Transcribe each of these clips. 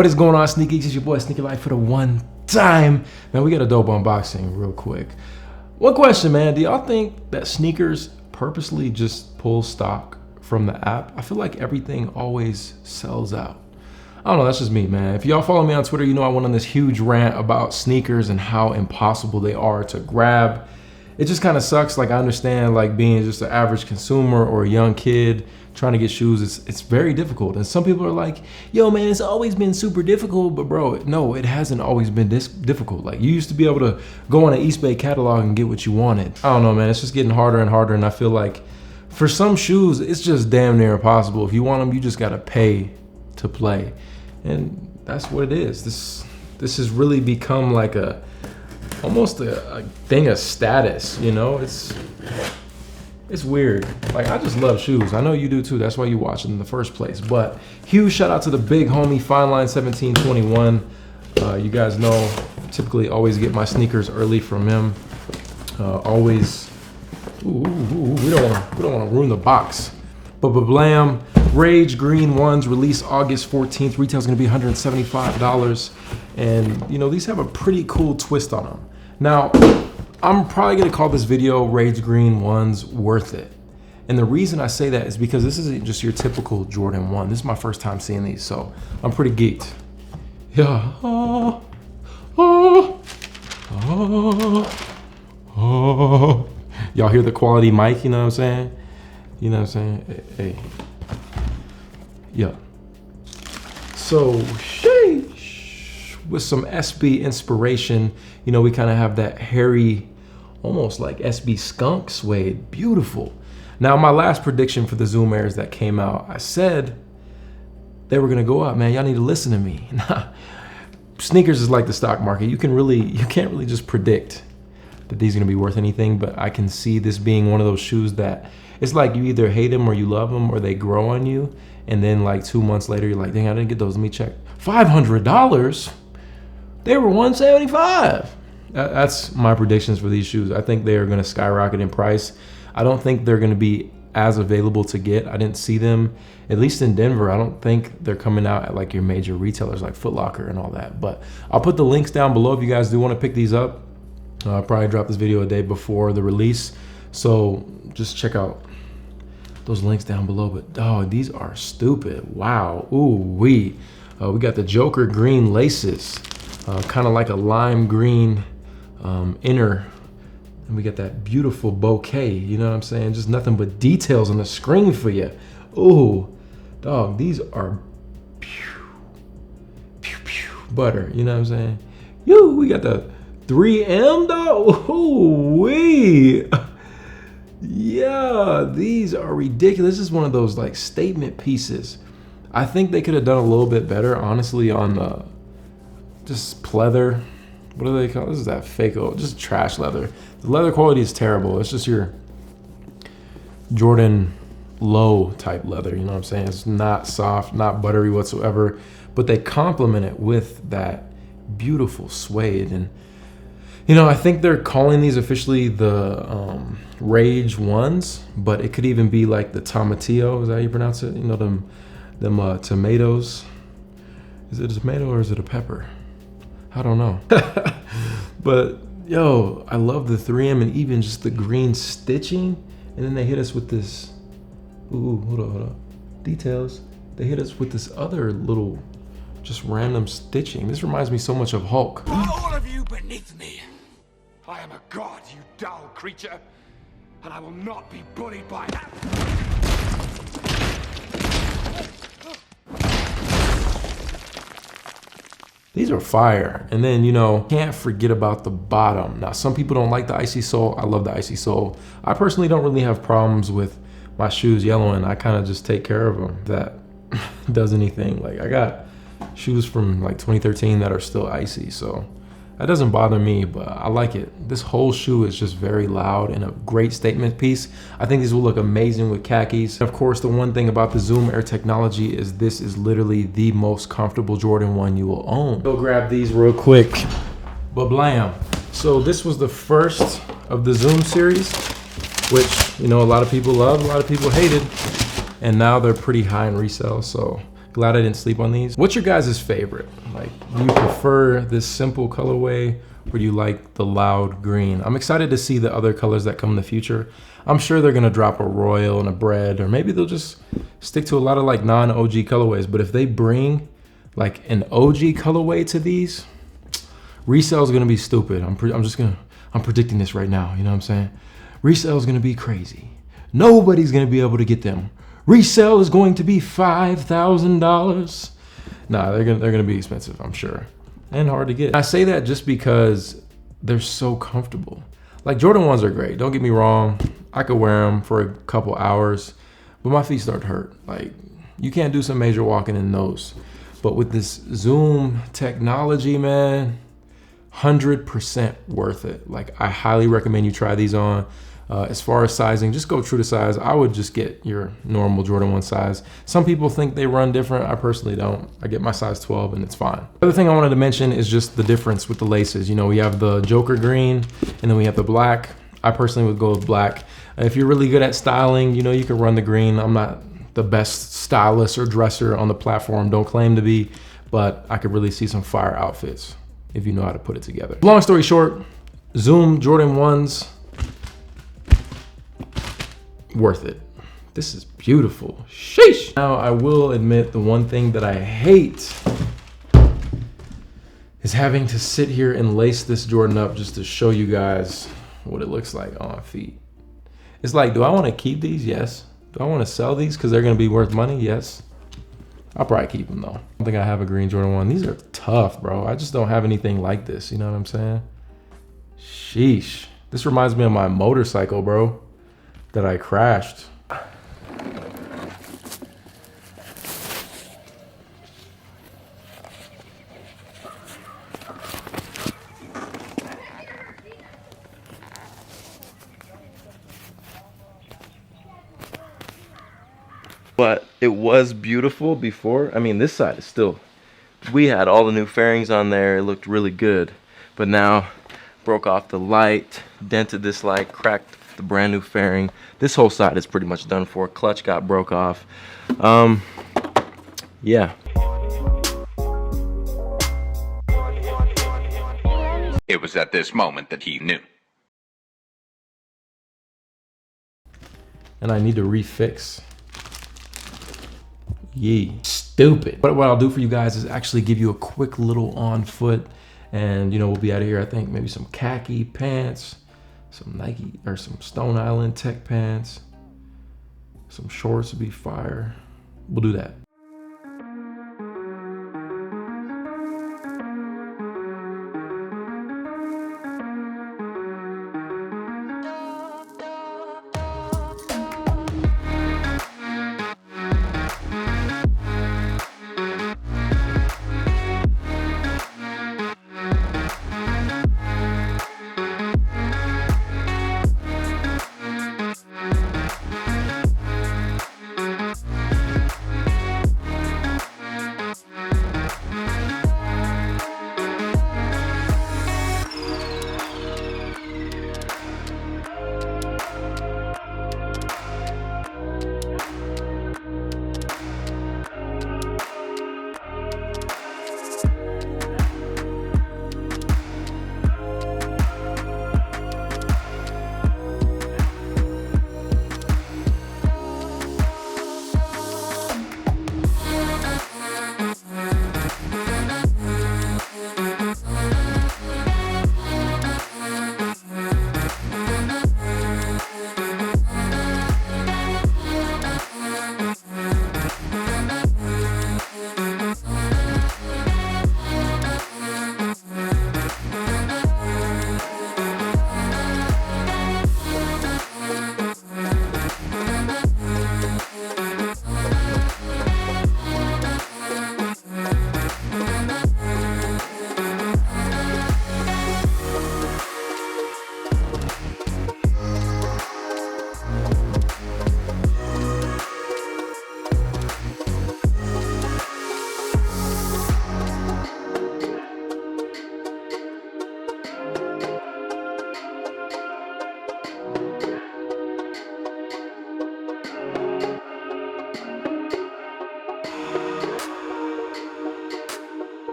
What is going on, Sneak Geeks? It's your boy ASneakerLife for the one time. Man, we got a dope unboxing real quick. One question, man. Do y'all think that sneakers purposely just pull stock from the app? I feel like everything always sells out. I don't know, that's just me, man. If y'all follow me on Twitter, you know I went on this huge rant about sneakers and how impossible they are to grab. It just kind of sucks. Like, I understand, like, being just an average consumer or a young kid trying to get shoes, it's very difficult. And some people are like, yo, man, it's always been super difficult. But bro, no, it hasn't always been this difficult. Like, you used to be able to go on an East Bay catalog and get what you wanted. I don't know, man, it's just getting harder and harder. And I feel like for some shoes, it's just damn near impossible. If you want them, you just gotta pay to play. And that's what it is. This has really become like almost a thing of status, you know? It's weird. Like, I just love shoes. I know you do too. That's why you watch it in the first place. But huge shout out to the big homie Fineline1721. You guys know, typically always get my sneakers early from him. Always. We don't want to ruin the box. But blam, Rage Green ones release August 14th. Retail's gonna be $175. And you know, these have a pretty cool twist on them. Now, I'm probably gonna call this video Rage Green ones worth it. And the reason I say that is because this isn't just your typical Jordan 1. This is my first time seeing these, so I'm pretty geeked. Yeah. Y'all hear the quality mic, you know what I'm saying? You know what I'm saying? Hey. Yeah. So, sheesh, with some SB inspiration, you know, we kind of have that hairy, almost like SB skunk suede. Beautiful. Now, my last prediction for the Zoom Airs that came out, I said they were gonna go up, man. Y'all need to listen to me. Sneakers is like the stock market. You can't really just predict that these are gonna be worth anything, but I can see this being one of those shoes that it's like you either hate them or you love them, or they grow on you. And then like 2 months later, you're like, dang, I didn't get those, let me check. $500? They were $175. That's my predictions for these shoes. I think they are gonna skyrocket in price. I don't think they're gonna be as available to get. I didn't see them, at least in Denver. I don't think they're coming out at like your major retailers like Foot Locker and all that. But I'll put the links down below if you guys do wanna pick these up. I'll probably drop this video a day before the release. So just check out those links down below. But dog, these are stupid. Wow. Ooh wee. We got the Joker green laces, kind of like a lime green inner, and we got that beautiful bouquet. You know what I'm saying? Just nothing but details on the screen for you. Ooh, dog, these are butter. You know what I'm saying? Yo, we got the 3M dog. Ooh wee. Yeah, these are ridiculous. This is one of those like statement pieces. I think they could have done a little bit better, honestly, on the just pleather. What do they call this? Is that fake old, just trash leather. The leather quality is terrible. It's just your Jordan low type leather, you know what I'm saying? It's not soft, not buttery whatsoever, but they complement it with that beautiful suede. And you know, I think they're calling these officially the Rage ones, but it could even be like the Tomatillo. Is that how you pronounce it? You know, them tomatoes. Is it a tomato or is it a pepper? I don't know. But yo, I love the 3M and even just the green stitching. And then they hit us with this. Ooh, hold up. Details. They hit us with this other little, just random stitching. This reminds me so much of Hulk. All of you beneath me. I am a god, you dull creature, and I will not be bullied by that. These are fire. And then, you know, can't forget about the bottom. Now, some people don't like the icy sole. I love the icy sole. I personally don't really have problems with my shoes yellowing. I kind of just take care of them. That does anything. Like, I got shoes from like 2013 that are still icy, so that doesn't bother me, but I like it. This whole shoe is just very loud and a great statement piece. I think these will look amazing with khakis. Of course, the one thing about the Zoom Air technology is this is literally the most comfortable Jordan 1 you will own. Go grab these real quick. But blam. So this was the first of the Zoom series, which, you know, a lot of people loved, a lot of people hated, and now they're pretty high in resale. So Glad I didn't sleep on these. What's your guys' favorite? Like, do you prefer this simple colorway or do you like the loud green? I'm excited to see the other colors that come in the future. I'm sure they're gonna drop a royal and a bread, or maybe they'll just stick to a lot of like non-OG colorways. But if they bring like an OG colorway to these, resale is gonna be stupid. I'm predicting this right now. You know what I'm saying? Resale is gonna be crazy. Nobody's gonna be able to get them. Resale is going to be $5,000. Nah, they're gonna be expensive, I'm sure, and hard to get. I say that just because they're so comfortable. Like Jordan 1s are great. Don't get me wrong. I could wear them for a couple hours, but my feet start to hurt. Like, you can't do some major walking in those. But with this Zoom technology, man, 100% worth it. Like, I highly recommend you try these on. As far as sizing, just go true to size. I would just get your normal Jordan 1 size. Some people think they run different. I personally don't. I get my size 12 and it's fine. The other thing I wanted to mention is just the difference with the laces. You know, we have the Joker green and then we have the black. I personally would go with black. If you're really good at styling, you know, you can run the green. I'm not the best stylist or dresser on the platform. Don't claim to be, but I could really see some fire outfits if you know how to put it together. Long story short, Zoom Jordan 1s, worth it. This is beautiful. Sheesh. Now, I will admit the one thing that I hate is having to sit here and lace this Jordan up just to show you guys what it looks like on feet. It's like, do I want to keep these? Yes. Do I want to sell these because they're going to be worth money? Yes. I'll probably keep them though. I don't think I have a green Jordan 1. These are tough, bro. I just don't have anything like this. You know what I'm saying? Sheesh. This reminds me of my motorcycle, bro, that I crashed. But it was beautiful before. I mean, this side is still, we had all the new fairings on there. It looked really good. But now, broke off the light, dented this light, cracked the brand new fairing. This whole side is pretty much done for. Clutch got broke off. Yeah. It was at this moment that he knew. And I need to refix. Yee, stupid. But what I'll do for you guys is actually give you a quick little on foot, and you know, we'll be out of here. I think maybe some khaki pants, some Nike or some Stone Island Tech pants, some shorts would be fire. We'll do that.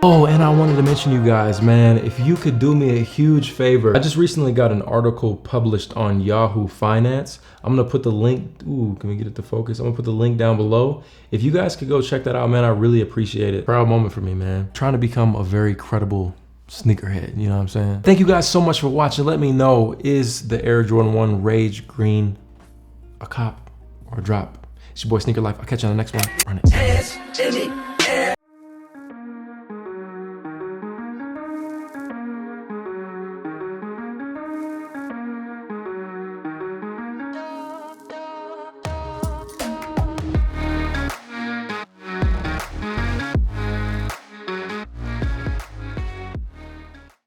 Oh, and I wanted to mention you guys, man, if you could do me a huge favor. I just recently got an article published on Yahoo Finance. I'm gonna put the link, ooh, can we get it to focus? I'm gonna put the link down below. If you guys could go check that out, man, I really appreciate it. Proud moment for me, man. Trying to become a very credible sneakerhead, you know what I'm saying? Thank you guys so much for watching. Let me know, is the Air Jordan 1 Rage Green a cop or a drop? It's your boy ASneakerLife. I'll catch you on the next one. Run it.